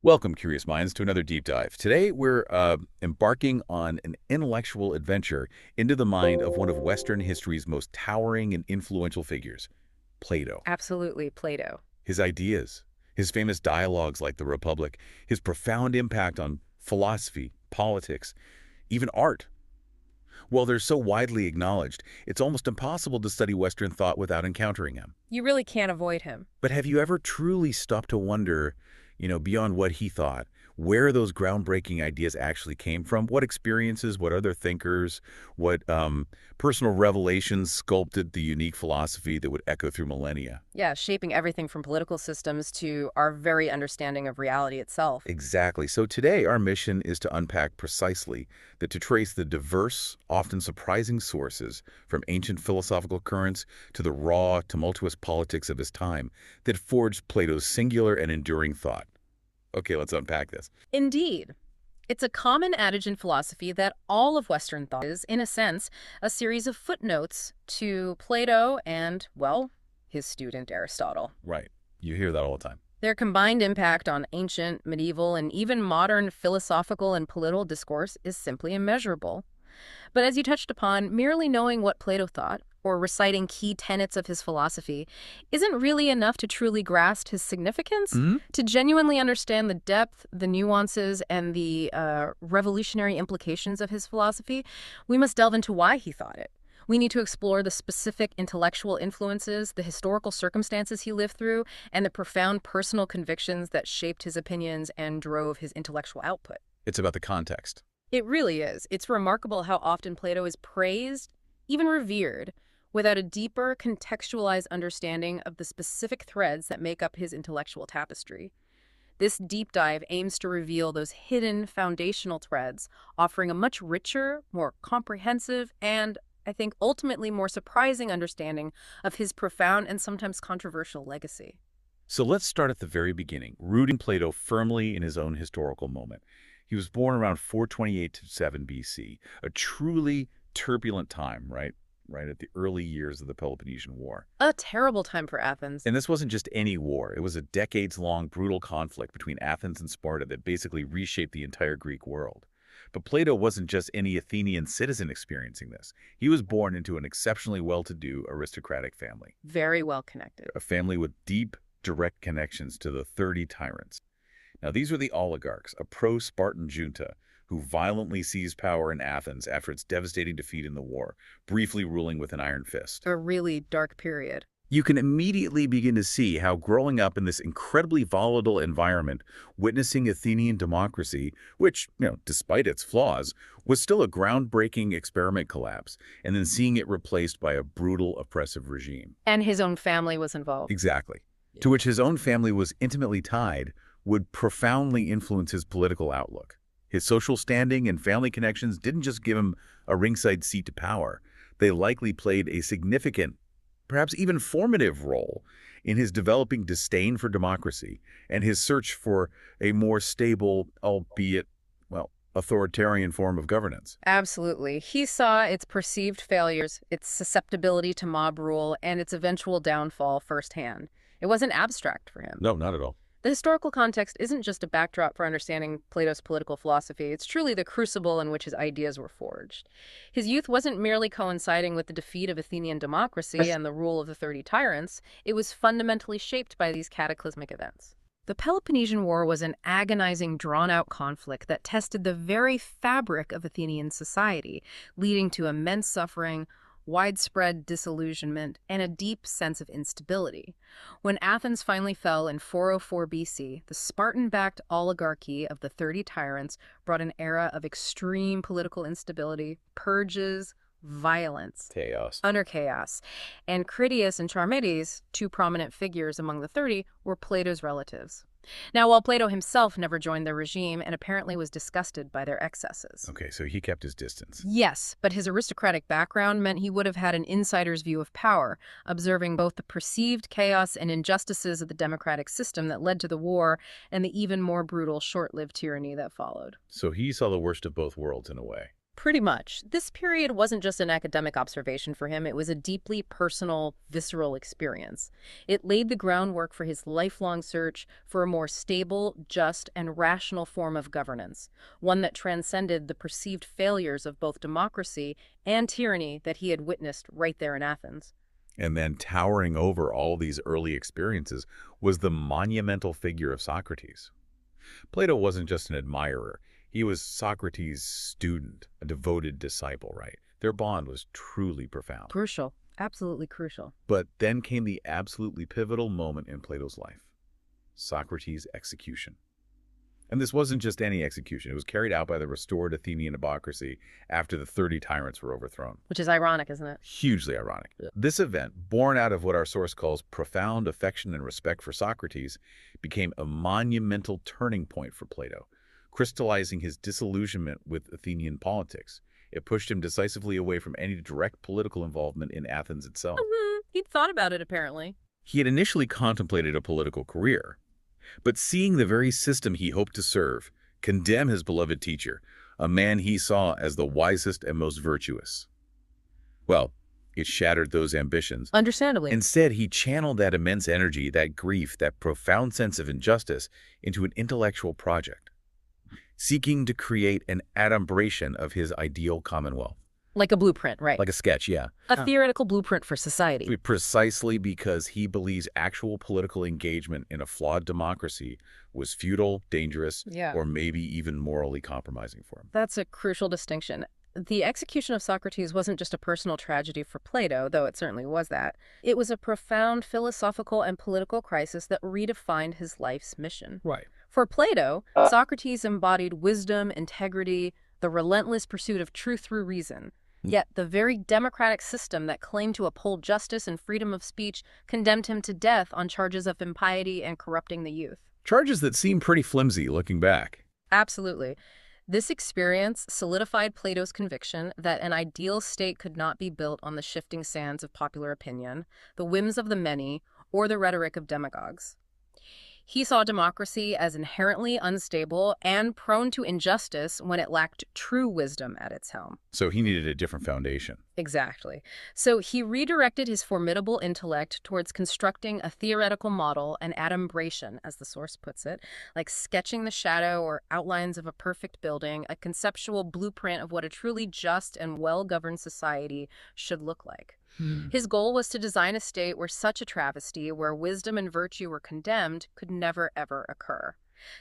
Welcome, curious minds, to another deep dive. Today, we're embarking on an intellectual adventure into the mind of one of Western history's most towering and influential figures, Plato. Absolutely, Plato. His ideas, his famous dialogues like the Republic, his profound impact on philosophy, politics, even art. While they're so widely acknowledged, it's almost impossible to study Western thought without encountering him. You really can't avoid him. But have you ever truly stopped to wonder, beyond what he thought, where those groundbreaking ideas actually came from? What experiences, what other thinkers, what personal revelations sculpted the unique philosophy that would echo through millennia? Yeah, shaping everything from political systems to our very understanding of reality itself. Exactly. So today, our mission is to unpack precisely that, to trace the diverse, often surprising sources from ancient philosophical currents to the raw, tumultuous politics of his time that forged Plato's singular and enduring thought. Okay, let's unpack this. Indeed. It's a common adage in philosophy that all of Western thought is, in a sense, a series of footnotes to Plato and, well, his student Aristotle. Right. You hear that all the time. Their combined impact on ancient, medieval, and even modern philosophical and political discourse is simply immeasurable. But as you touched upon, merely knowing what Plato thought, or reciting key tenets of his philosophy, isn't really enough to truly grasp his significance. Hmm. To genuinely understand the depth, the nuances, and the revolutionary implications of his philosophy, we must delve into why he thought it. We need to explore the specific intellectual influences, the historical circumstances he lived through, and the profound personal convictions that shaped his opinions and drove his intellectual output. It's about the context. It really is. It's remarkable how often Plato is praised, even revered, without a deeper, contextualized understanding of the specific threads that make up his intellectual tapestry. This deep dive aims to reveal those hidden foundational threads, offering a much richer, more comprehensive, and, I think, ultimately more surprising understanding of his profound and sometimes controversial legacy. So let's start at the very beginning, rooting Plato firmly in his own historical moment. He was born around 428 to 7 BC, a truly turbulent time, right? Right at the early years of the Peloponnesian War. A terrible time for Athens. And this wasn't just any war. It was a decades-long brutal conflict between Athens and Sparta that basically reshaped the entire Greek world. But Plato wasn't just any Athenian citizen experiencing this. He was born into an exceptionally well-to-do aristocratic family, Very well connected. a family with deep, direct connections to the 30 tyrants. Now, these were the oligarchs, a pro-Spartan junta who violently seized power in Athens after its devastating defeat in the war, briefly ruling with an iron fist. A really dark period. You can immediately begin to see how growing up in this incredibly volatile environment, witnessing Athenian democracy, which, despite its flaws, was still a groundbreaking experiment, collapse, and then seeing it replaced by a brutal, oppressive regime. And his own family was involved. Exactly. To which his own family was intimately tied, would profoundly influence his political outlook. His social standing and family connections didn't just give him a ringside seat to power. They likely played a significant, perhaps even formative role in his developing disdain for democracy and his search for a more stable, albeit, authoritarian form of governance. Absolutely. He saw its perceived failures, its susceptibility to mob rule, and its eventual downfall firsthand. It wasn't abstract for him. No, not at all. The historical context isn't just a backdrop for understanding Plato's political philosophy. It's truly the crucible in which his ideas were forged. His youth wasn't merely coinciding with the defeat of Athenian democracy and the rule of the 30 tyrants. It was fundamentally shaped by these cataclysmic events. The Peloponnesian War was an agonizing, drawn-out conflict that tested the very fabric of Athenian society, leading to immense suffering, widespread disillusionment, and a deep sense of instability. When Athens finally fell in 404 BC, the Spartan-backed oligarchy of the 30 tyrants brought an era of extreme political instability, purges, violence, Chaos. utter chaos. And Critias and Charmides, two prominent figures among the 30, were Plato's relatives. Now, while Plato himself never joined the regime and apparently was disgusted by their excesses. Okay, so he kept his distance. Yes, but his aristocratic background meant he would have had an insider's view of power, observing both the perceived chaos and injustices of the democratic system that led to the war and the even more brutal short-lived tyranny that followed. So he saw the worst of both worlds in a way. Pretty much. This period wasn't just an academic observation for him, it was a deeply personal, visceral experience. It laid the groundwork for his lifelong search for a more stable, just, and rational form of governance, one that transcended the perceived failures of both democracy and tyranny that he had witnessed right there in Athens. And then towering over all these early experiences was the monumental figure of Socrates. Plato wasn't just an admirer. He was Socrates' student, a devoted disciple, right? Their bond was truly profound. Crucial. Absolutely crucial. But then came the absolutely pivotal moment in Plato's life, Socrates' execution. And this wasn't just any execution. It was carried out by the restored Athenian democracy after the 30 tyrants were overthrown. Which is ironic, isn't it? Hugely ironic. Yeah. This event, born out of what our source calls profound affection and respect for Socrates, became a monumental turning point for Plato, crystallizing his disillusionment with Athenian politics. It pushed him decisively away from any direct political involvement in Athens itself. He'd thought about it, apparently. He had initially contemplated a political career, but seeing the very system he hoped to serve condemn his beloved teacher, a man he saw as the wisest and most virtuous, well, it shattered those ambitions. Understandably. Instead, he channeled that immense energy, that grief, that profound sense of injustice into an intellectual project, seeking to create an adumbration of his ideal commonwealth. Like a blueprint, right? Like a sketch, yeah. A theoretical blueprint for society. Precisely because he believes actual political engagement in a flawed democracy was futile, dangerous, or maybe even morally compromising for him. That's a crucial distinction. The execution of Socrates wasn't just a personal tragedy for Plato, though it certainly was that. It was a profound philosophical and political crisis that redefined his life's mission. Right. For Plato, Socrates embodied wisdom, integrity, the relentless pursuit of truth through reason. Yet the very democratic system that claimed to uphold justice and freedom of speech condemned him to death on charges of impiety and corrupting the youth. Charges that seem pretty flimsy looking back. Absolutely. This experience solidified Plato's conviction that an ideal state could not be built on the shifting sands of popular opinion, the whims of the many, or the rhetoric of demagogues. He saw democracy as inherently unstable and prone to injustice when it lacked true wisdom at its helm. So he needed a different foundation. Exactly. So he redirected his formidable intellect towards constructing a theoretical model, an adumbration, as the source puts it, like sketching the shadow or outlines of a perfect building, a conceptual blueprint of what a truly just and well-governed society should look like. His goal was to design a state where such a travesty, where wisdom and virtue were condemned, could never, ever occur.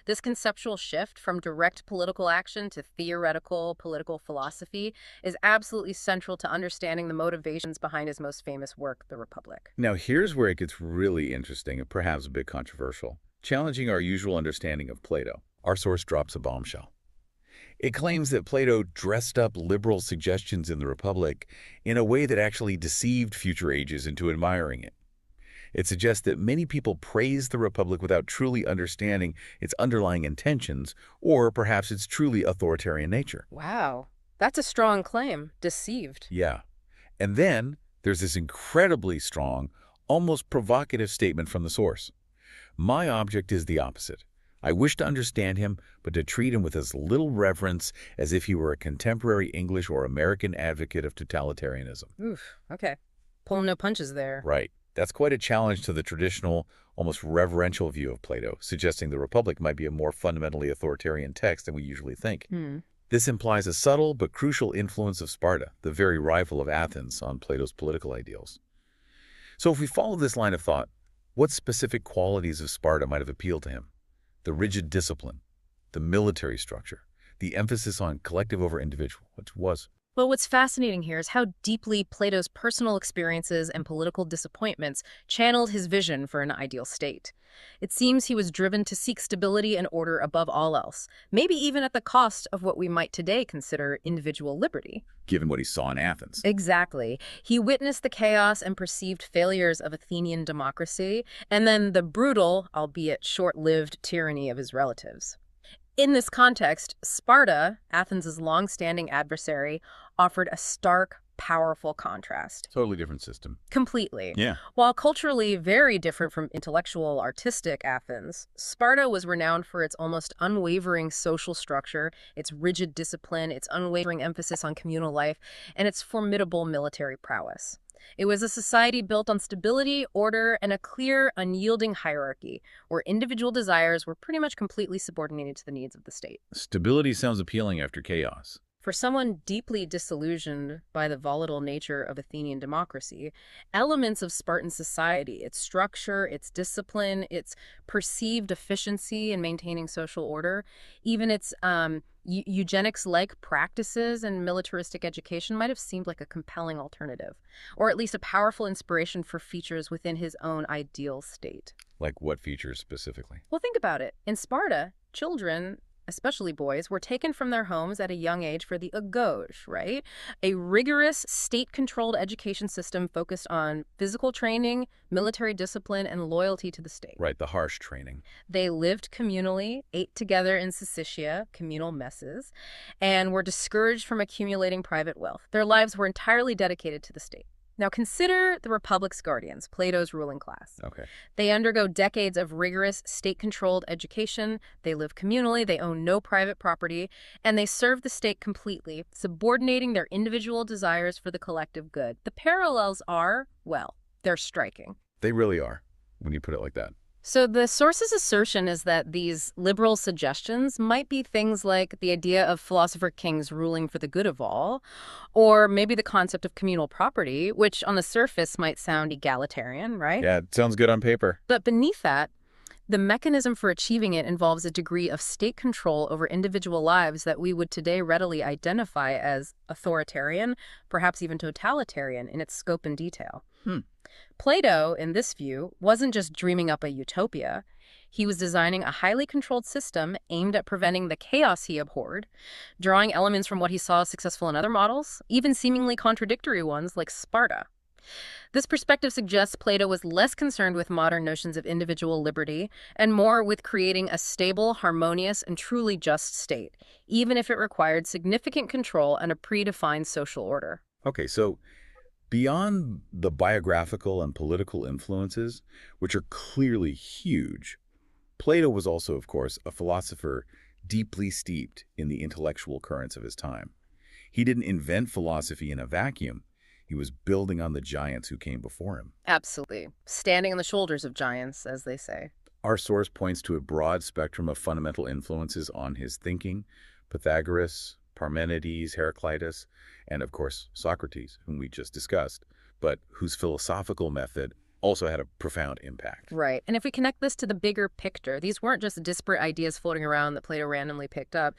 This conceptual shift from direct political action to theoretical political philosophy is absolutely central to understanding the motivations behind his most famous work, The Republic. Now, here's where it gets really interesting and perhaps a bit controversial. Challenging our usual understanding of Plato, our source drops a bombshell. It claims that Plato dressed up liberal suggestions in the Republic in a way that actually deceived future ages into admiring it. It suggests that many people praise the Republic without truly understanding its underlying intentions, or perhaps its truly authoritarian nature. Wow, that's a strong claim. Deceived. Yeah. And then there's this incredibly strong, almost provocative statement from the source. My object is the opposite. I wish to understand him, but to treat him with as little reverence as if he were a contemporary English or American advocate of totalitarianism. Oof, okay. Pulling no punches there. Right. That's quite a challenge to the traditional, almost reverential view of Plato, suggesting the Republic might be a more fundamentally authoritarian text than we usually think. This implies a subtle but crucial influence of Sparta, the very rival of Athens, on Plato's political ideals. So if we follow this line of thought, what specific qualities of Sparta might have appealed to him? The rigid discipline, the military structure, the emphasis on collective over individual, which was. Well, what's fascinating here is how deeply Plato's personal experiences and political disappointments channeled his vision for an ideal state. It seems he was driven to seek stability and order above all else, maybe even at the cost of what we might today consider individual liberty. Given what he saw in Athens. Exactly. He witnessed the chaos and perceived failures of Athenian democracy, and then the brutal, albeit short-lived, tyranny of his relatives. In this context, Sparta, Athens' long-standing adversary, offered a stark, powerful contrast. Totally different system. Completely. Yeah. While culturally very different from intellectual, artistic Athens, Sparta was renowned for its almost unwavering social structure, its rigid discipline, its unwavering emphasis on communal life, and its formidable military prowess. It was a society built on stability, order, and a clear, unyielding hierarchy, where individual desires were pretty much completely subordinated to the needs of the state. Stability sounds appealing after chaos. For someone deeply disillusioned by the volatile nature of Athenian democracy, elements of Spartan society, its structure, its discipline, its perceived efficiency in maintaining social order, even its eugenics-like practices and militaristic education might have seemed like a compelling alternative, or at least a powerful inspiration for features within his own ideal state. Like what features specifically? Well, think about it. In Sparta, children, especially boys, were taken from their homes at a young age for the agoj, right? A rigorous state-controlled education system focused on physical training, military discipline, and loyalty to the state. Right, the harsh training. They lived communally, ate together in syssitia, communal messes, and were discouraged from accumulating private wealth. Their lives were entirely dedicated to the state. Now consider the Republic's guardians, Plato's ruling class. Okay. They undergo decades of rigorous state-controlled education, they live communally, they own no private property, and they serve the state completely, subordinating their individual desires for the collective good. The parallels are, well, they're striking. They really are, when you put it like that. So the source's assertion is that these liberal suggestions might be things like the idea of philosopher kings ruling for the good of all, or maybe the concept of communal property, which on the surface might sound egalitarian, right? Yeah, it sounds good on paper. But beneath that, the mechanism for achieving it involves a degree of state control over individual lives that we would today readily identify as authoritarian, perhaps even totalitarian in its scope and detail. Plato, in this view, wasn't just dreaming up a utopia. He was designing a highly controlled system aimed at preventing the chaos he abhorred, drawing elements from what he saw successful in other models, even seemingly contradictory ones like Sparta. This perspective suggests Plato was less concerned with modern notions of individual liberty and more with creating a stable, harmonious, and truly just state, even if it required significant control and a predefined social order. Okay, so beyond the biographical and political influences, which are clearly huge, Plato was also, of course, a philosopher deeply steeped in the intellectual currents of his time. He didn't invent philosophy in a vacuum. He was building on the giants who came before him. Absolutely. Standing on the shoulders of giants, as they say. Our source points to a broad spectrum of fundamental influences on his thinking: Pythagoras, Parmenides, Heraclitus, and of course Socrates, whom we just discussed, but whose philosophical method also had a profound impact. Right. And if we connect this to the bigger picture, these weren't just disparate ideas floating around that Plato randomly picked up.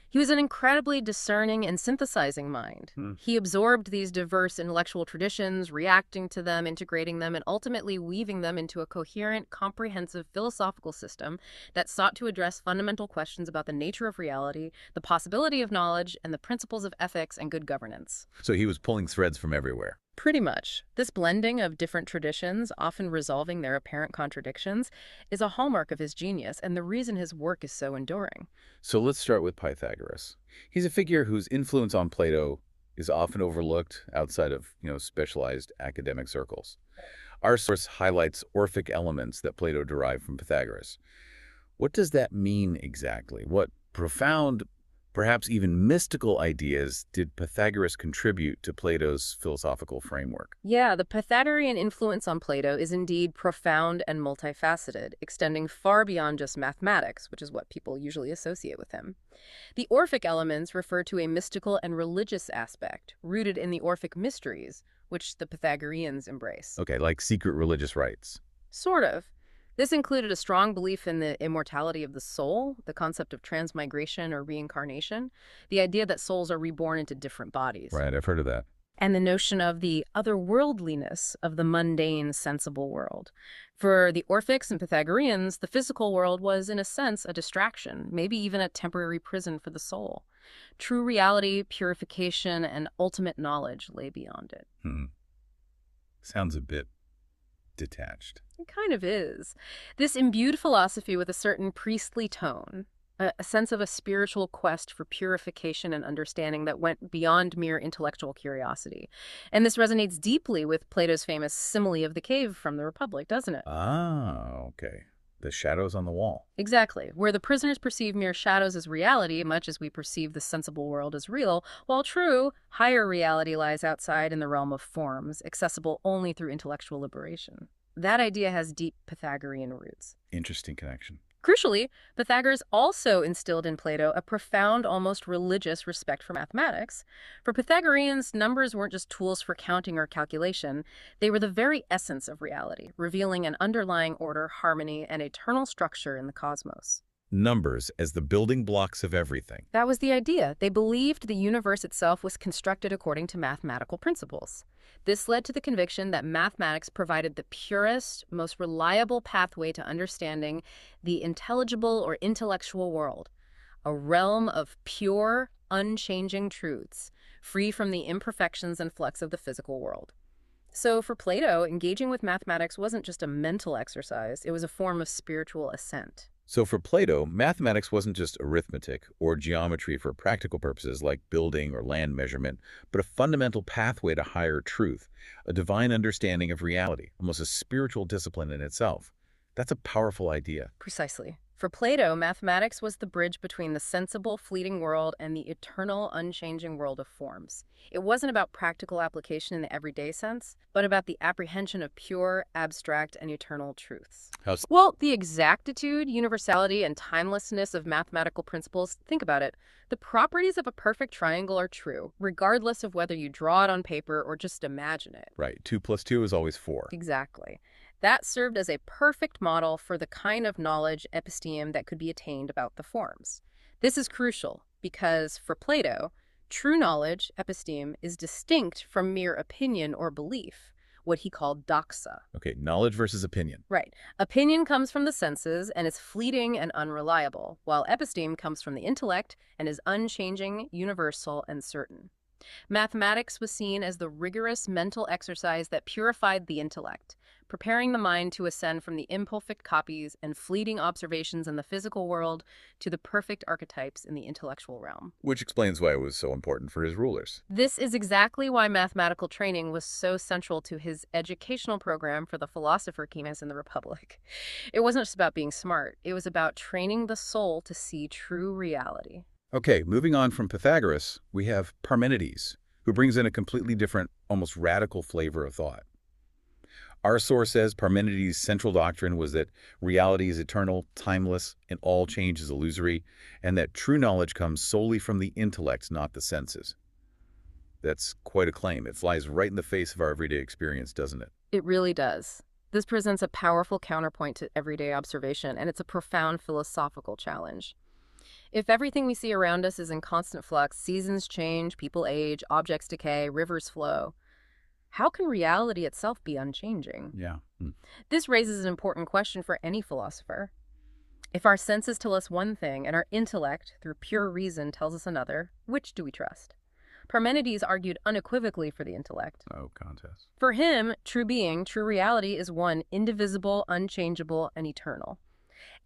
He was an incredibly discerning and synthesizing mind. He absorbed these diverse intellectual traditions, reacting to them, integrating them, and ultimately weaving them into a coherent, comprehensive philosophical system that sought to address fundamental questions about the nature of reality, the possibility of knowledge, and the principles of ethics and good governance. So he was pulling threads from everywhere. Pretty much. This blending of different traditions, often resolving their apparent contradictions, is a hallmark of his genius and the reason his work is so enduring. So let's start with Pythagoras. He's a figure whose influence on Plato is often overlooked outside of, specialized academic circles. Our source highlights Orphic elements that Plato derived from Pythagoras. What does that mean exactly? What profound, perhaps even mystical ideas did Pythagoras contribute to Plato's philosophical framework? Yeah, the Pythagorean influence on Plato is indeed profound and multifaceted, extending far beyond just mathematics, which is what people usually associate with him. The Orphic elements refer to a mystical and religious aspect, rooted in the Orphic mysteries, which the Pythagoreans embrace. Okay, like secret religious rites. Sort of. This included a strong belief in the immortality of the soul, the concept of transmigration or reincarnation, the idea that souls are reborn into different bodies. Right, I've heard of that. And the notion of the otherworldliness of the mundane, sensible world. For the Orphics and Pythagoreans, the physical world was, in a sense, a distraction, maybe even a temporary prison for the soul. True reality, purification, and ultimate knowledge lay beyond it. Sounds a bit detached. It kind of is. This imbued philosophy with a certain priestly tone, A sense of a spiritual quest for purification and understanding that went beyond mere intellectual curiosity. And this resonates deeply with Plato's famous simile of the cave from the Republic, doesn't it? Ah, okay. The shadows on the wall. Exactly. Where the prisoners perceive mere shadows as reality, much as we perceive the sensible world as real, while true, higher reality lies outside in the realm of forms, accessible only through intellectual liberation. That idea has deep Pythagorean roots. Interesting connection. Crucially, Pythagoras also instilled in Plato a profound, almost religious respect for mathematics. For Pythagoreans, numbers weren't just tools for counting or calculation, they were the very essence of reality, revealing an underlying order, harmony, and eternal structure in the cosmos. Numbers as the building blocks of everything. That was the idea. They believed the universe itself was constructed according to mathematical principles. This led to the conviction that mathematics provided the purest, most reliable pathway to understanding the intelligible or intellectual world, a realm of pure, unchanging truths, free from the imperfections and flux of the physical world. So for Plato, engaging with mathematics wasn't just a mental exercise, it was a form of spiritual ascent. So for Plato, mathematics wasn't just arithmetic or geometry for practical purposes like building or land measurement, but a fundamental pathway to higher truth, a divine understanding of reality, almost a spiritual discipline in itself. That's a powerful idea. Precisely. For Plato, mathematics was the bridge between the sensible, fleeting world and the eternal, unchanging world of forms. It wasn't about practical application in the everyday sense, but about the apprehension of pure, abstract, and eternal truths. How's Well, the exactitude, universality, and timelessness of mathematical principles, think about it. The properties of a perfect triangle are true, regardless of whether you draw it on paper or just imagine it. right? 2 plus 2 is always 4. Exactly. That served as a perfect model for the kind of knowledge, episteme, that could be attained about the forms. This is crucial because, for Plato, true knowledge, episteme, is distinct from mere opinion or belief, what he called doxa. Okay, knowledge versus opinion. Right. Opinion comes from the senses and is fleeting and unreliable, while episteme comes from the intellect and is unchanging, universal, and certain. Mathematics was seen as the rigorous mental exercise that purified the intellect, preparing the mind to ascend from the imperfect copies and fleeting observations in the physical world to the perfect archetypes in the intellectual realm. Which explains why it was so important for his rulers. This is exactly why mathematical training was so central to his educational program for the philosopher kings in the Republic. It wasn't just about being smart, it was about training the soul to see true reality. Okay, moving on from Pythagoras, we have Parmenides, who brings in a completely different, almost radical flavor of thought. Our source says Parmenides' central doctrine was that reality is eternal, timeless, and all change is illusory, and that true knowledge comes solely from the intellect, not the senses. That's quite a claim. It flies right in the face of our everyday experience, doesn't it? It really does. This presents a powerful counterpoint to everyday observation, and it's a profound philosophical challenge. If everything we see around us is in constant flux, seasons change, people age, objects decay, rivers flow, how can reality itself be unchanging? Yeah. This raises an important question for any philosopher. If our senses tell us one thing and our intellect, through pure reason, tells us another, which do we trust? Parmenides argued unequivocally for the intellect. No contest. For him, true being, true reality is one, indivisible, unchangeable, and eternal.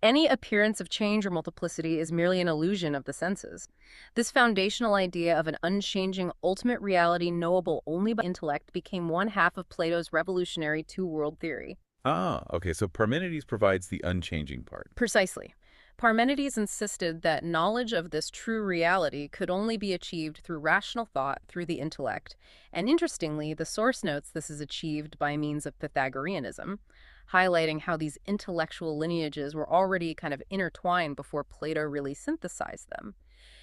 Any appearance of change or multiplicity is merely an illusion of the senses. This foundational idea of an unchanging ultimate reality knowable only by intellect became one half of Plato's revolutionary two-world theory. Ah, okay, so Parmenides provides the unchanging part. Precisely. Parmenides insisted that knowledge of this true reality could only be achieved through rational thought, through the intellect. And interestingly, the source notes this is achieved by means of Pythagoreanism, highlighting how these intellectual lineages were already kind of intertwined before Plato really synthesized them.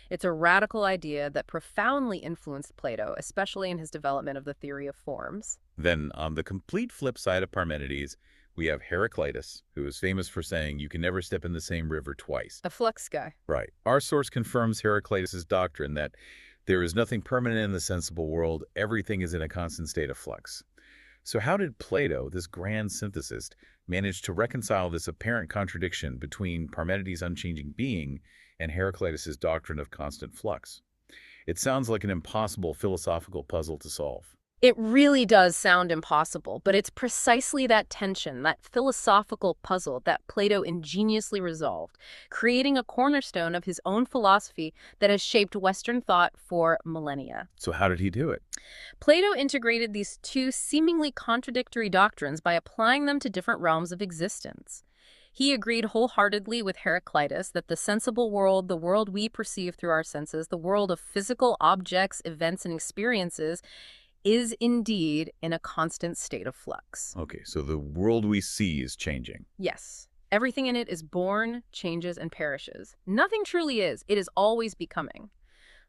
It's a radical idea that profoundly influenced Plato, especially in his development of the theory of forms. Then, on the complete flip side of Parmenides, we have Heraclitus, who is famous for saying you can never step in the same river twice. A flux guy. Right. Our source confirms Heraclitus' doctrine that there is nothing permanent in the sensible world, everything is in a constant state of flux. So how did Plato, this grand synthesist, manage to reconcile this apparent contradiction between Parmenides' unchanging being and Heraclitus' doctrine of constant flux? It sounds like an impossible philosophical puzzle to solve. It really does sound impossible, but it's precisely that tension, that philosophical puzzle that Plato ingeniously resolved, creating a cornerstone of his own philosophy that has shaped Western thought for millennia. So how did he do it? Plato integrated these two seemingly contradictory doctrines by applying them to different realms of existence. He agreed wholeheartedly with Heraclitus that the sensible world, the world we perceive through our senses, the world of physical objects, events, and experiences, is indeed in a constant state of flux. Okay, so the world we see is changing. Yes, everything in it is born, changes, and perishes. Nothing truly is. It is always becoming.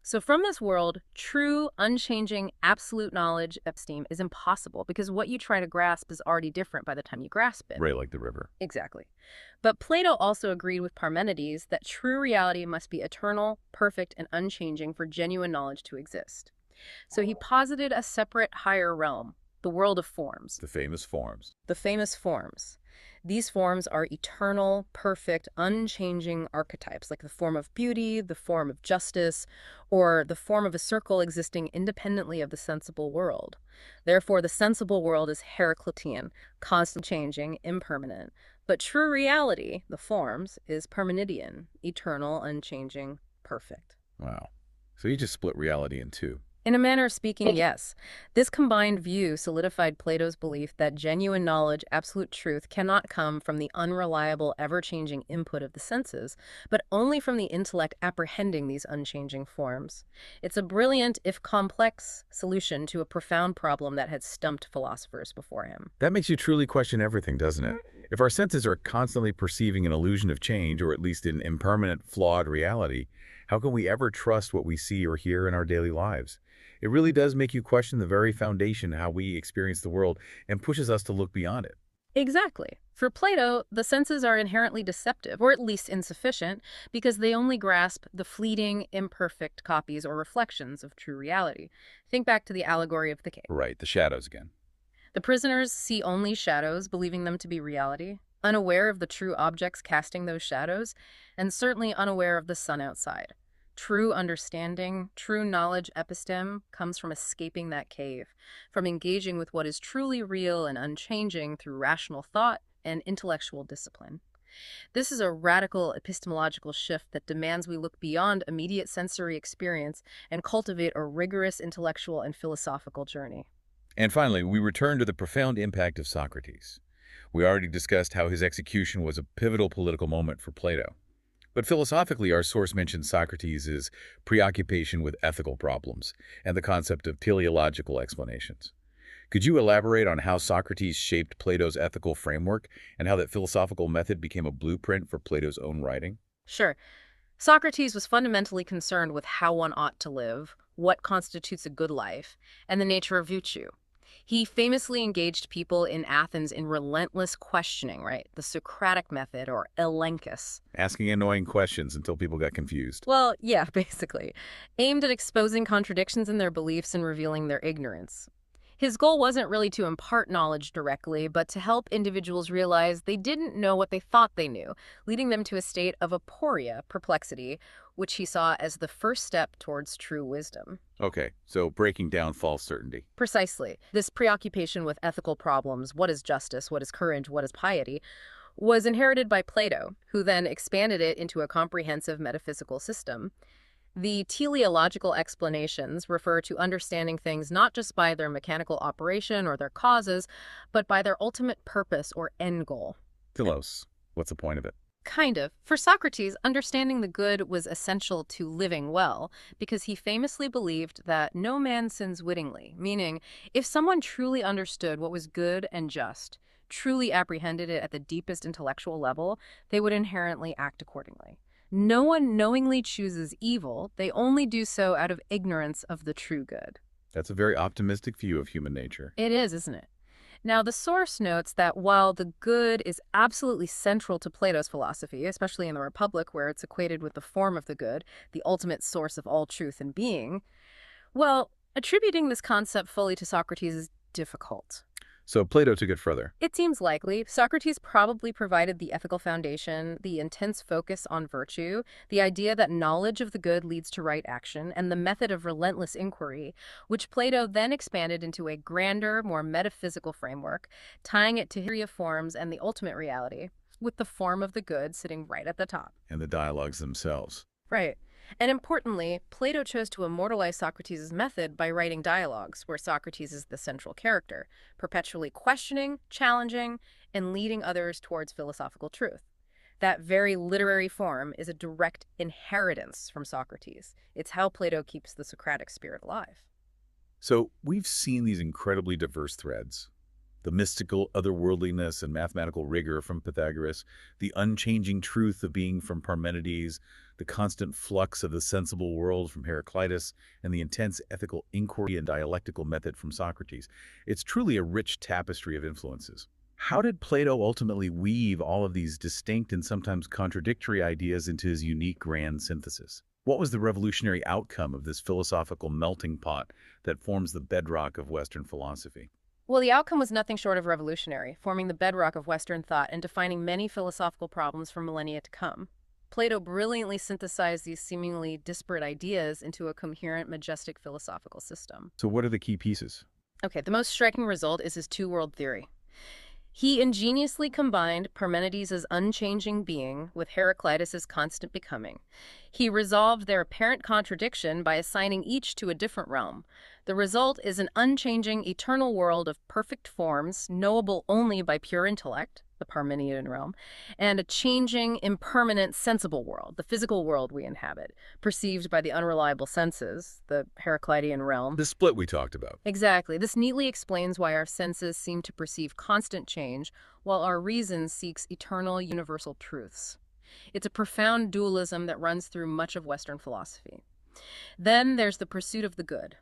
So from this world, true, unchanging, absolute knowledge, episteme, is impossible because what you try to grasp is already different by the time you grasp it. Right, like the river. Exactly. But Plato also agreed with Parmenides that true reality must be eternal, perfect, and unchanging for genuine knowledge to exist. So he posited a separate higher realm, the world of forms. The famous forms. The famous forms. These forms are eternal, perfect, unchanging archetypes, like the form of beauty, the form of justice, or the form of a circle existing independently of the sensible world. Therefore, the sensible world is Heraclitean, constant changing, impermanent. But true reality, the forms, is Parmenidean, eternal, unchanging, perfect. Wow. So he just split reality in two. In a manner of speaking, yes. This combined view solidified Plato's belief that genuine knowledge, absolute truth, cannot come from the unreliable, ever-changing input of the senses, but only from the intellect apprehending these unchanging forms. It's a brilliant, if complex, solution to a profound problem that had stumped philosophers before him. That makes you truly question everything, doesn't it? If our senses are constantly perceiving an illusion of change, or at least an impermanent, flawed reality, how can we ever trust what we see or hear in our daily lives? It really does make you question the very foundation how we experience the world and pushes us to look beyond it. Exactly. For Plato, the senses are inherently deceptive, or at least insufficient, because they only grasp the fleeting, imperfect copies or reflections of true reality. Think back to the allegory of the cave. Right, the shadows again. The prisoners see only shadows, believing them to be reality, unaware of the true objects casting those shadows, and certainly unaware of the sun outside. True understanding, true knowledge episteme comes from escaping that cave, from engaging with what is truly real and unchanging through rational thought and intellectual discipline. This is a radical epistemological shift that demands we look beyond immediate sensory experience and cultivate a rigorous intellectual and philosophical journey. And finally, we return to the profound impact of Socrates. We already discussed how his execution was a pivotal political moment for Plato. But philosophically, our source mentions Socrates' preoccupation with ethical problems and the concept of teleological explanations. Could you elaborate on how Socrates shaped Plato's ethical framework and how that philosophical method became a blueprint for Plato's own writing? Sure. Socrates was fundamentally concerned with how one ought to live, what constitutes a good life, and the nature of virtue. He famously engaged people in Athens in relentless questioning, right? The Socratic method, or elenchus. Asking annoying questions until people got confused. Well, yeah, basically. Aimed at exposing contradictions in their beliefs and revealing their ignorance. His goal wasn't really to impart knowledge directly, but to help individuals realize they didn't know what they thought they knew, leading them to a state of aporia, perplexity, which he saw as the first step towards true wisdom. Okay, so breaking down false certainty. Precisely. This preoccupation with ethical problems, what is justice, what is courage, what is piety, was inherited by Plato, who then expanded it into a comprehensive metaphysical system. The teleological explanations refer to understanding things not just by their mechanical operation or their causes, but by their ultimate purpose or end goal. Telos, what's the point of it? Kind of. For Socrates, understanding the good was essential to living well, because he famously believed that no man sins wittingly, meaning if someone truly understood what was good and just, truly apprehended it at the deepest intellectual level, they would inherently act accordingly. No one knowingly chooses evil, they only do so out of ignorance of the true good. That's a very optimistic view of human nature. It is, isn't it? Now, the source notes that while the good is absolutely central to Plato's philosophy, especially in the Republic where it's equated with the form of the good, the ultimate source of all truth and being, well, attributing this concept fully to Socrates is difficult. So Plato took it further. It seems likely. Socrates probably provided the ethical foundation, the intense focus on virtue, the idea that knowledge of the good leads to right action, and the method of relentless inquiry, which Plato then expanded into a grander, more metaphysical framework, tying it to theory of forms and the ultimate reality, with the form of the good sitting right at the top. And the dialogues themselves. Right. And importantly, Plato chose to immortalize Socrates' method by writing dialogues where Socrates is the central character, perpetually questioning, challenging, and leading others towards philosophical truth. That very literary form is a direct inheritance from Socrates. It's how Plato keeps the Socratic spirit alive. So we've seen these incredibly diverse threads. The mystical otherworldliness and mathematical rigor from Pythagoras, the unchanging truth of being from Parmenides, the constant flux of the sensible world from Heraclitus, and the intense ethical inquiry and dialectical method from Socrates. It's truly a rich tapestry of influences. How did Plato ultimately weave all of these distinct and sometimes contradictory ideas into his unique grand synthesis? What was the revolutionary outcome of this philosophical melting pot that forms the bedrock of Western philosophy? Well, the outcome was nothing short of revolutionary, forming the bedrock of Western thought and defining many philosophical problems for millennia to come. Plato brilliantly synthesized these seemingly disparate ideas into a coherent, majestic philosophical system. So what are the key pieces? Okay, the most striking result is his two-world theory. He ingeniously combined Parmenides' unchanging being with Heraclitus' constant becoming. He resolved their apparent contradiction by assigning each to a different realm. The result is an unchanging, eternal world of perfect forms, knowable only by pure intellect, the Parmenidean realm, and a changing, impermanent, sensible world, the physical world we inhabit, perceived by the unreliable senses, the Heraclitean realm. The split we talked about. Exactly. This neatly explains why our senses seem to perceive constant change, while our reason seeks eternal, universal truths. It's a profound dualism that runs through much of Western philosophy. Then there's the pursuit of the good.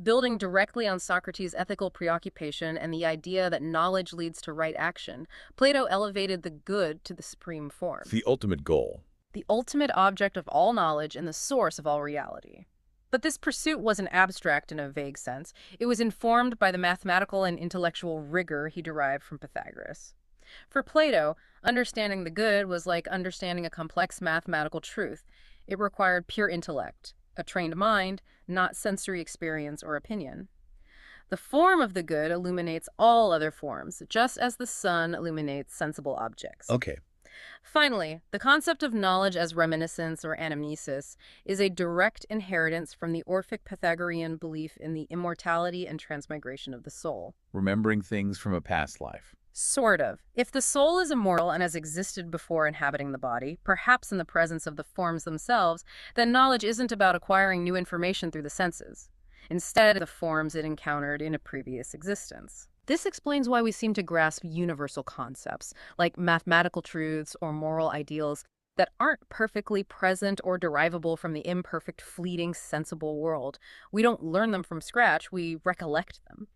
Building directly on Socrates' ethical preoccupation and the idea that knowledge leads to right action, Plato elevated the good to the supreme form, The ultimate goal. the ultimate object of all knowledge and the source of all reality. But this pursuit wasn't abstract in a vague sense. It was informed by the mathematical and intellectual rigor he derived from Pythagoras. For Plato, understanding the good was like understanding a complex mathematical truth. It required pure intellect, a trained mind, not sensory experience or opinion. The form of the good illuminates all other forms, just as the sun illuminates sensible objects. Okay. Finally, the concept of knowledge as reminiscence or anamnesis is a direct inheritance from the Orphic Pythagorean belief in the immortality and transmigration of the soul. Remembering things from a past life. Sort of. If the soul is immortal and has existed before inhabiting the body, perhaps in the presence of the forms themselves, then knowledge isn't about acquiring new information through the senses. Instead, the forms it encountered in a previous existence. This explains why we seem to grasp universal concepts, like mathematical truths or moral ideals, that aren't perfectly present or derivable from the imperfect, fleeting, sensible world. We don't learn them from scratch, we recollect them.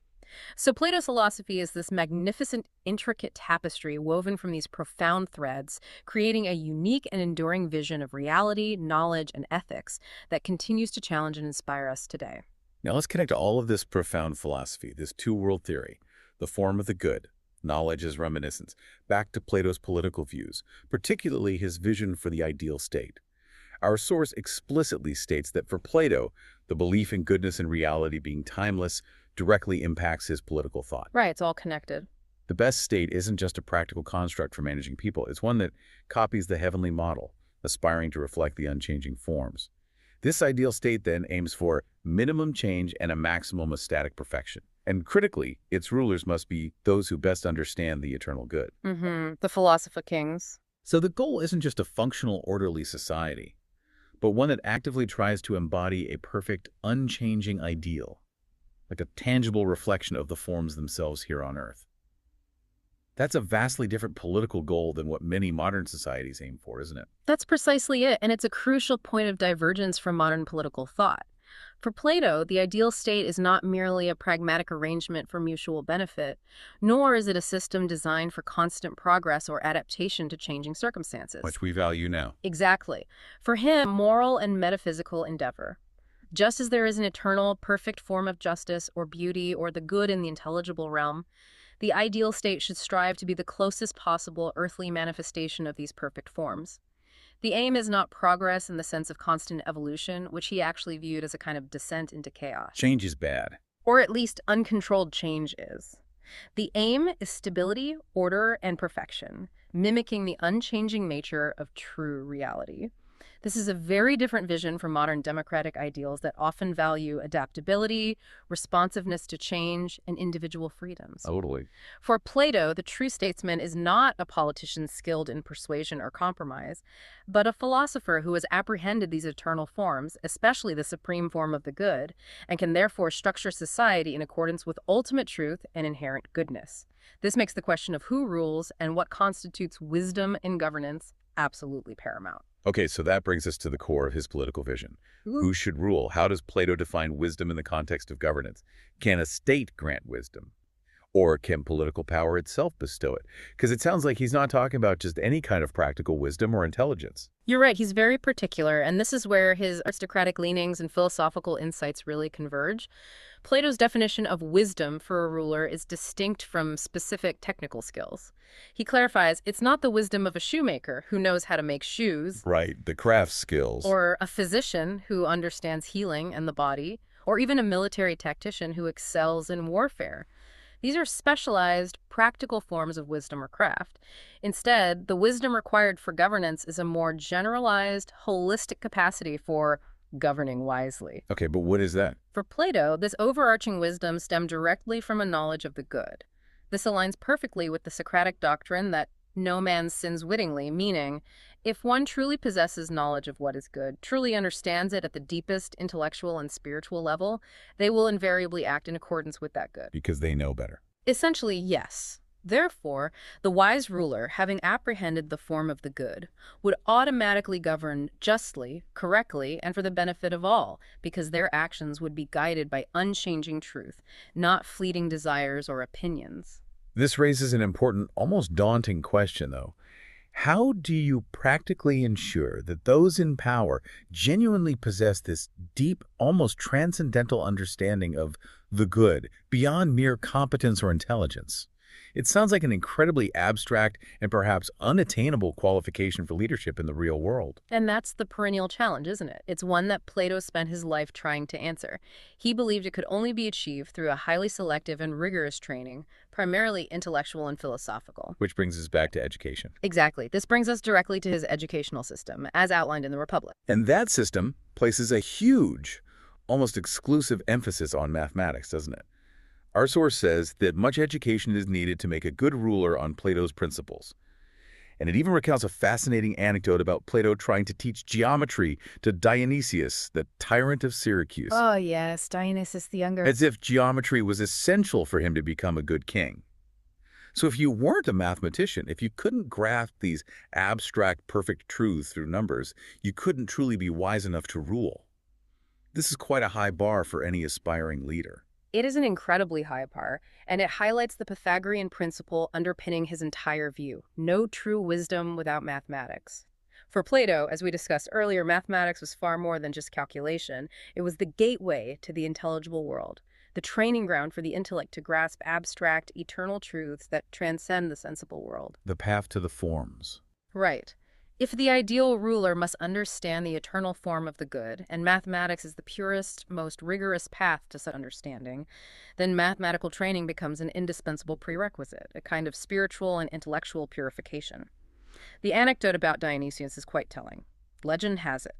So Plato's philosophy is this magnificent, intricate tapestry woven from these profound threads, creating a unique and enduring vision of reality, knowledge, and ethics that continues to challenge and inspire us today. Now let's connect all of this profound philosophy, this two-world theory, the form of the good, knowledge as reminiscence, back to Plato's political views, particularly his vision for the ideal state. Our source explicitly states that for Plato, the belief in goodness and reality being timeless directly impacts his political thought. Right, it's all connected. The best state isn't just a practical construct for managing people. It's one that copies the heavenly model, aspiring to reflect the unchanging forms. This ideal state then aims for minimum change and a maximum of static perfection. And critically, its rulers must be those who best understand the eternal good. The philosopher kings. So the goal isn't just a functional, orderly society, but one that actively tries to embody a perfect, unchanging ideal, like a tangible reflection of the forms themselves here on Earth. That's a vastly different political goal than what many modern societies aim for, isn't it? That's precisely it, and it's a crucial point of divergence from modern political thought. For Plato, the ideal state is not merely a pragmatic arrangement for mutual benefit, nor is it a system designed for constant progress or adaptation to changing circumstances. Which we value now. Exactly. For him, moral and metaphysical endeavor. Just as there is an eternal, perfect form of justice or beauty or the good in the intelligible realm, The ideal state should strive to be the closest possible earthly manifestation of these perfect forms. The aim is not progress in the sense of constant evolution, which he actually viewed as a kind of descent into chaos. Change is bad. Or at least uncontrolled change is. The aim is stability, order, and perfection, mimicking the unchanging nature of true reality. This is a very different vision from modern democratic ideals that often value adaptability, responsiveness to change, and individual freedoms. Totally. For Plato, the true statesman is not a politician skilled in persuasion or compromise, but a philosopher who has apprehended these eternal forms, especially the supreme form of the good, and can therefore structure society in accordance with ultimate truth and inherent goodness. This makes the question of who rules and what constitutes wisdom in governance absolutely paramount. Okay, so that brings us to the core of his political vision. Ooh. Who should rule? How does Plato define wisdom in the context of governance? Can a state grant wisdom? Or can political power itself bestow it? Because it sounds like he's not talking about just any kind of practical wisdom or intelligence. You're right, he's very particular, and this is where his aristocratic leanings and philosophical insights really converge. Plato's definition of wisdom for a ruler is distinct from specific technical skills. He clarifies it's not the wisdom of a shoemaker who knows how to make shoes, Right, the craft skills. or a physician who understands healing and the body, or even a military tactician who excels in warfare. These are specialized, practical forms of wisdom or craft. Instead, the wisdom required for governance is a more generalized, holistic capacity for governing wisely. Okay, but what is that? For Plato, this overarching wisdom stemmed directly from a knowledge of the good. This aligns perfectly with the Socratic doctrine that no man sins wittingly, meaning, if one truly possesses knowledge of what is good, truly understands it at the deepest intellectual and spiritual level, they will invariably act in accordance with that good. Because they know better. Essentially, yes. Therefore, the wise ruler, having apprehended the form of the good, would automatically govern justly, correctly, and for the benefit of all, because their actions would be guided by unchanging truth, not fleeting desires or opinions. This raises an important, almost daunting question, though. How do you practically ensure that those in power genuinely possess this deep, almost transcendental understanding of the good, beyond mere competence or intelligence? It sounds like an incredibly abstract and perhaps unattainable qualification for leadership in the real world. And that's the perennial challenge, isn't it? It's one that Plato spent his life trying to answer. He believed it could only be achieved through a highly selective and rigorous training, primarily intellectual and philosophical. Which brings us back to education. Exactly. This brings us directly to his educational system, as outlined in the Republic. And that system places a huge, almost exclusive emphasis on mathematics, doesn't it? Our source says that much education is needed to make a good ruler on Plato's principles. And it even recounts a fascinating anecdote about Plato trying to teach geometry to Dionysius, the tyrant of Syracuse. Oh, yes, Dionysius the Younger. As if geometry was essential for him to become a good king. So if you weren't a mathematician, if you couldn't grasp these abstract, perfect truths through numbers, you couldn't truly be wise enough to rule. This is quite a high bar for any aspiring leader. It is an incredibly high bar, and it highlights the Pythagorean principle underpinning his entire view: no true wisdom without mathematics. For Plato, as we discussed earlier, mathematics was far more than just calculation. It was the gateway to the intelligible world, the training ground for the intellect to grasp abstract, eternal truths that transcend the sensible world. The path to the forms. Right. If the ideal ruler must understand the eternal form of the good, and mathematics is the purest, most rigorous path to such understanding, then mathematical training becomes an indispensable prerequisite, a kind of spiritual and intellectual purification. The anecdote about Dionysius is quite telling. Legend has it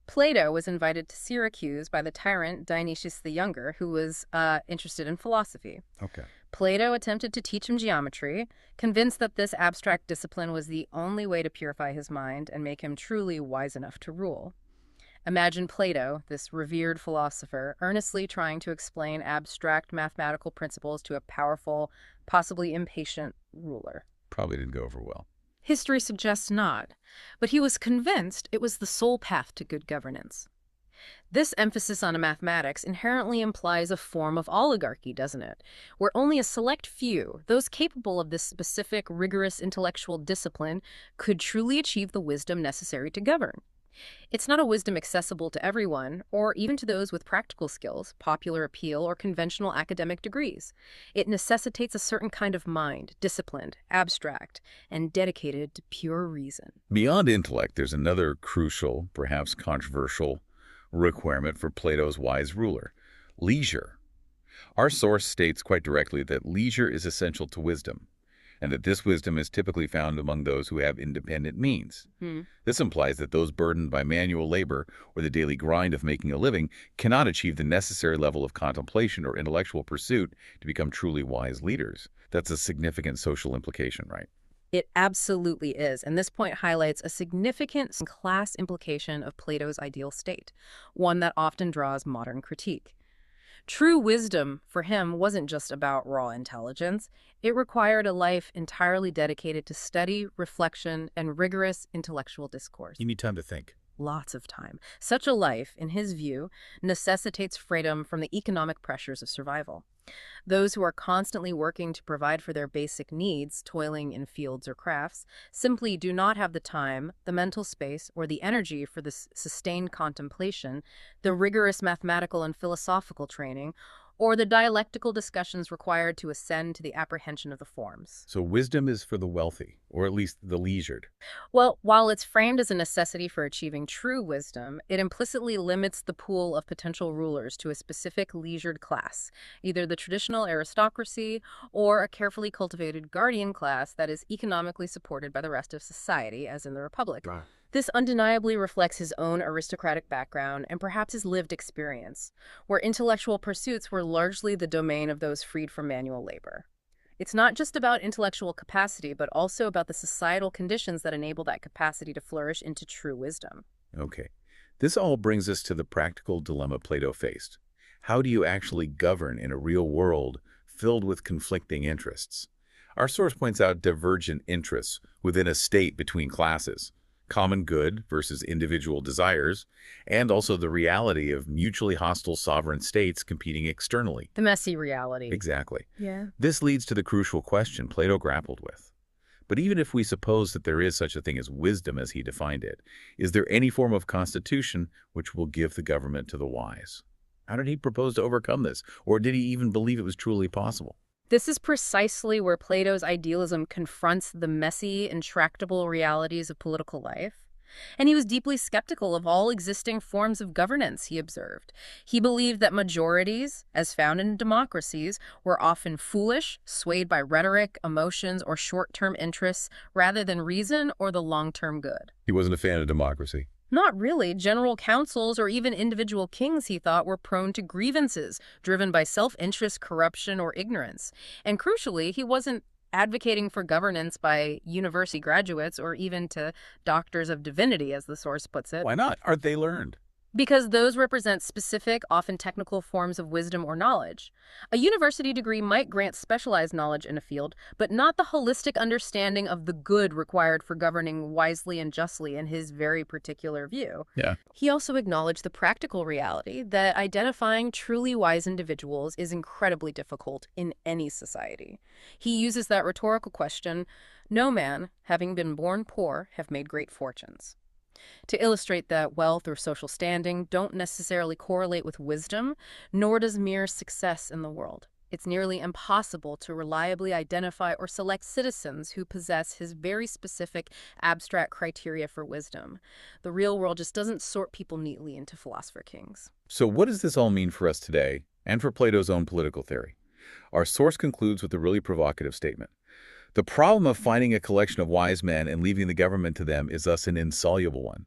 Plato was invited to Syracuse by the tyrant Dionysius the Younger, who was interested in philosophy. Okay. Plato attempted to teach him geometry, convinced that this abstract discipline was the only way to purify his mind and make him truly wise enough to rule. Imagine Plato, this revered philosopher, earnestly trying to explain abstract mathematical principles to a powerful, possibly impatient ruler. Probably didn't go over well. History suggests not, but he was convinced it was the sole path to good governance. This emphasis on mathematics inherently implies a form of oligarchy, doesn't it? Where only a select few, those capable of this specific, rigorous intellectual discipline, could truly achieve the wisdom necessary to govern. It's not a wisdom accessible to everyone, or even to those with practical skills, popular appeal, or conventional academic degrees. It necessitates a certain kind of mind, disciplined, abstract, and dedicated to pure reason. Beyond intellect, there's another crucial, perhaps controversial, requirement for Plato's wise ruler: leisure. Our source states quite directly that leisure is essential to wisdom, and that this wisdom is typically found among those who have independent means. Hmm. This implies that those burdened by manual labor or the daily grind of making a living cannot achieve the necessary level of contemplation or intellectual pursuit to become truly wise leaders. That's a significant social implication, right? It absolutely is, and this point highlights a significant class implication of Plato's ideal state, one that often draws modern critique. True wisdom, for him, wasn't just about raw intelligence. It required a life entirely dedicated to study, reflection, and rigorous intellectual discourse. You need time to think. Lots of time. Such a life, in his view, necessitates freedom from the economic pressures of survival. Those who are constantly working to provide for their basic needs, toiling in fields or crafts, simply do not have the time, the mental space, or the energy for this sustained contemplation, the rigorous mathematical and philosophical training, or the dialectical discussions required to ascend to the apprehension of the forms. So wisdom is for the wealthy, or at least the leisured. Well, while it's framed as a necessity for achieving true wisdom, it implicitly limits the pool of potential rulers to a specific leisured class, either the traditional aristocracy or a carefully cultivated guardian class that is economically supported by the rest of society, as in the Republic. Right. This undeniably reflects his own aristocratic background and perhaps his lived experience, where intellectual pursuits were largely the domain of those freed from manual labor. It's not just about intellectual capacity, but also about the societal conditions that enable that capacity to flourish into true wisdom. Okay. This all brings us to the practical dilemma Plato faced. How do you actually govern in a real world filled with conflicting interests? Our source points out divergent interests within a state between classes, common good versus individual desires, and also the reality of mutually hostile sovereign states competing externally. The messy reality. Exactly. Yeah. This leads to the crucial question Plato grappled with. But even if we suppose that there is such a thing as wisdom as he defined it, is there any form of constitution which will give the government to the wise? How did he propose to overcome this? Or did he even believe it was truly possible? This is precisely where Plato's idealism confronts the messy, intractable realities of political life. And he was deeply skeptical of all existing forms of governance, he observed. He believed that majorities, as found in democracies, were often foolish, swayed by rhetoric, emotions, or short-term interests, rather than reason or the long-term good. He wasn't a fan of democracy. Not really. General councils or even individual kings, he thought, were prone to grievances, driven by self-interest, corruption, or ignorance. And crucially, he wasn't advocating for governance by university graduates or even to doctors of divinity, as the source puts it. Why not? Aren't they learned? Because those represent specific, often technical forms of wisdom or knowledge. A university degree might grant specialized knowledge in a field, but not the holistic understanding of the good required for governing wisely and justly in his very particular view. Yeah. He also acknowledged the practical reality that identifying truly wise individuals is incredibly difficult in any society. He uses that rhetorical question, "No man, having been born poor, have made great fortunes," to illustrate that wealth or social standing don't necessarily correlate with wisdom, nor does mere success in the world. It's nearly impossible to reliably identify or select citizens who possess his very specific abstract criteria for wisdom. The real world just doesn't sort people neatly into philosopher kings. So what does this all mean for us today and for Plato's own political theory? Our source concludes with a really provocative statement. The problem of finding a collection of wise men and leaving the government to them is thus an insoluble one.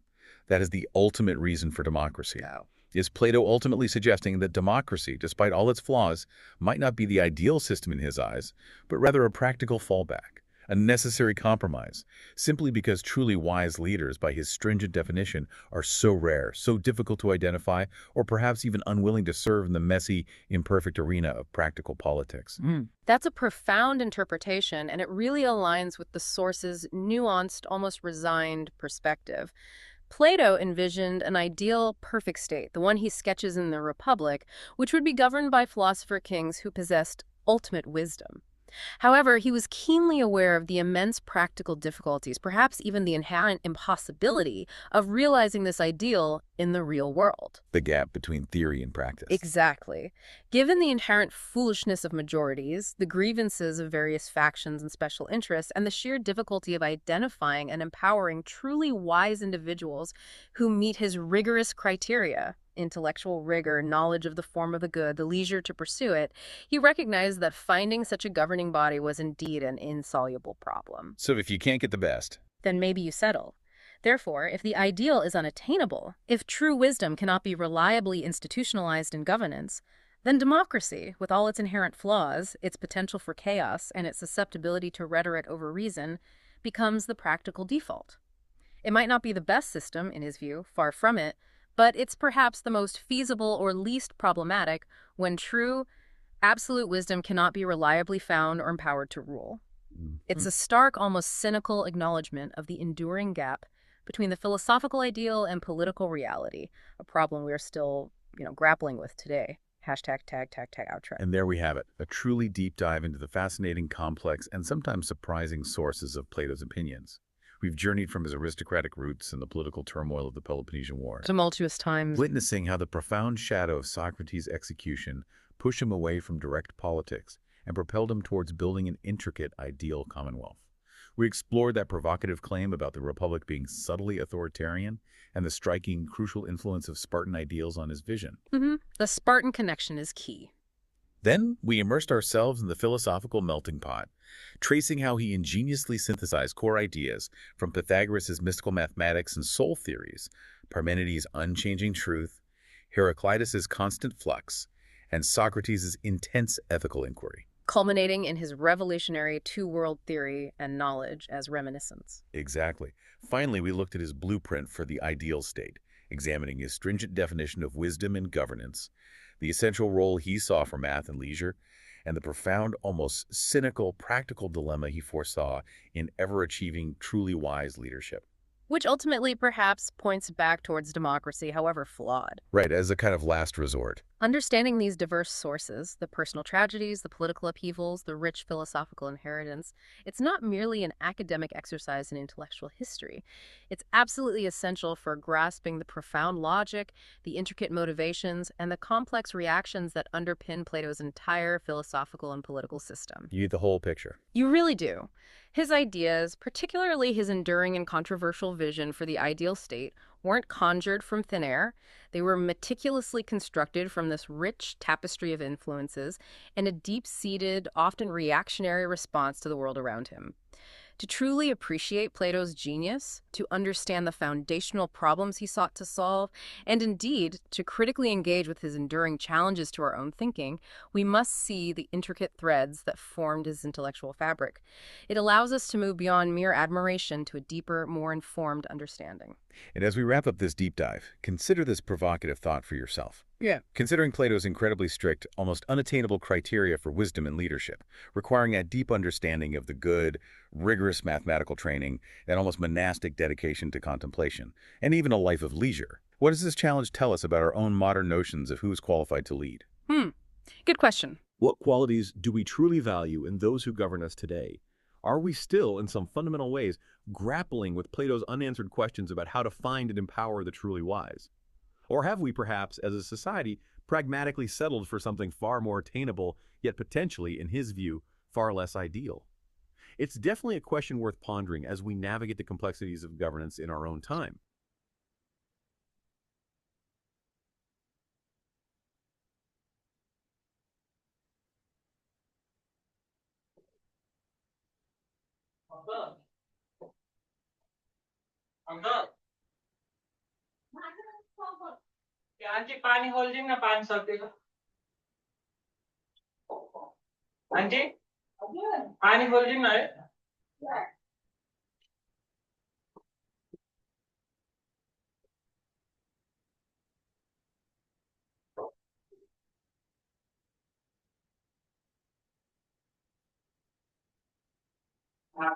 That is the ultimate reason for democracy. Wow. Is Plato ultimately suggesting that democracy, despite all its flaws, might not be the ideal system in his eyes, but rather a practical fallback, a necessary compromise, simply because truly wise leaders, by his stringent definition, are so rare, so difficult to identify, or perhaps even unwilling to serve in the messy, imperfect arena of practical politics? That's a profound interpretation, and it really aligns with the source's nuanced, almost resigned perspective. Plato envisioned an ideal, perfect state, the one he sketches in the Republic, which would be governed by philosopher kings who possessed ultimate wisdom. However, he was keenly aware of the immense practical difficulties, perhaps even the inherent impossibility of realizing this ideal in the real world. The gap between theory and practice. Exactly. Given the inherent foolishness of majorities, the grievances of various factions and special interests, and the sheer difficulty of identifying and empowering truly wise individuals who meet his rigorous criteria, intellectual rigor, knowledge of the form of the good, the leisure to pursue it, he recognized that finding such a governing body was indeed an insoluble problem. So if you can't get the best, Then maybe you settle. Therefore, if the ideal is unattainable, if true wisdom cannot be reliably institutionalized in governance, then democracy, with all its inherent flaws, its potential for chaos, and its susceptibility to rhetoric over reason, becomes the practical default. It might not be the best system, in his view, far from it, but it's perhaps the most feasible or least problematic when true, absolute wisdom cannot be reliably found or empowered to rule. It's a stark, almost cynical acknowledgement of the enduring gap between the philosophical ideal and political reality, a problem we are still, grappling with today. Hashtag tag, tag, tag, outro. and there we have it, a truly deep dive into the fascinating, complex, and sometimes surprising sources of Plato's opinions. We've journeyed from his aristocratic roots and the political turmoil of the Peloponnesian Wars, Tumultuous times. witnessing how the profound shadow of Socrates' execution pushed him away from direct politics and propelled him towards building an intricate, ideal commonwealth. We explored that provocative claim about the Republic being subtly authoritarian and the striking, crucial influence of Spartan ideals on his vision. The Spartan connection is key. Then we immersed ourselves in the philosophical melting pot, tracing how he ingeniously synthesized core ideas from Pythagoras' mystical mathematics and soul theories, Parmenides' unchanging truth, Heraclitus' constant flux, and Socrates' intense ethical inquiry. Culminating in his revolutionary two-world theory and knowledge as reminiscence. Exactly. Finally, we looked at his blueprint for the ideal state, examining his stringent definition of wisdom and governance, the essential role he saw for math and leisure, and the profound, almost cynical, practical dilemma he foresaw in ever-achieving, truly wise leadership. Which ultimately perhaps points back towards democracy, however flawed. Right, as a kind of last resort. Understanding these diverse sources, the personal tragedies, the political upheavals, the rich philosophical inheritance, it's not merely an academic exercise in intellectual history. It's absolutely essential for grasping the profound logic, the intricate motivations, and the complex reactions that underpin Plato's entire philosophical and political system. You get the whole picture. You really do. His ideas, particularly his enduring and controversial vision for the ideal state, weren't conjured from thin air. They were meticulously constructed from this rich tapestry of influences and a deep-seated, often reactionary response to the world around him. To truly appreciate Plato's genius, to understand the foundational problems he sought to solve, and indeed to critically engage with his enduring challenges to our own thinking, we must see the intricate threads that formed his intellectual fabric. It allows us to move beyond mere admiration to a deeper, more informed understanding. And as we wrap up this deep dive, consider this provocative thought for yourself. Yeah. Considering Plato's incredibly strict, almost unattainable criteria for wisdom and leadership, requiring a deep understanding of the good, rigorous mathematical training, and almost monastic dedication to contemplation, and even a life of leisure, what does this challenge tell us about our own modern notions of who is qualified to lead? Good question. What qualities do we truly value in those who govern us today? Are we still, in some fundamental ways, grappling with Plato's unanswered questions about how to find and empower the truly wise? Or have we perhaps, as a society, pragmatically settled for something far more attainable, yet potentially, in his view, far less ideal? It's definitely a question worth pondering as we navigate the complexities of governance in our own time. Uncle aunty पानी holding ना पानी सकते का aunty पानी holding ना है हाँ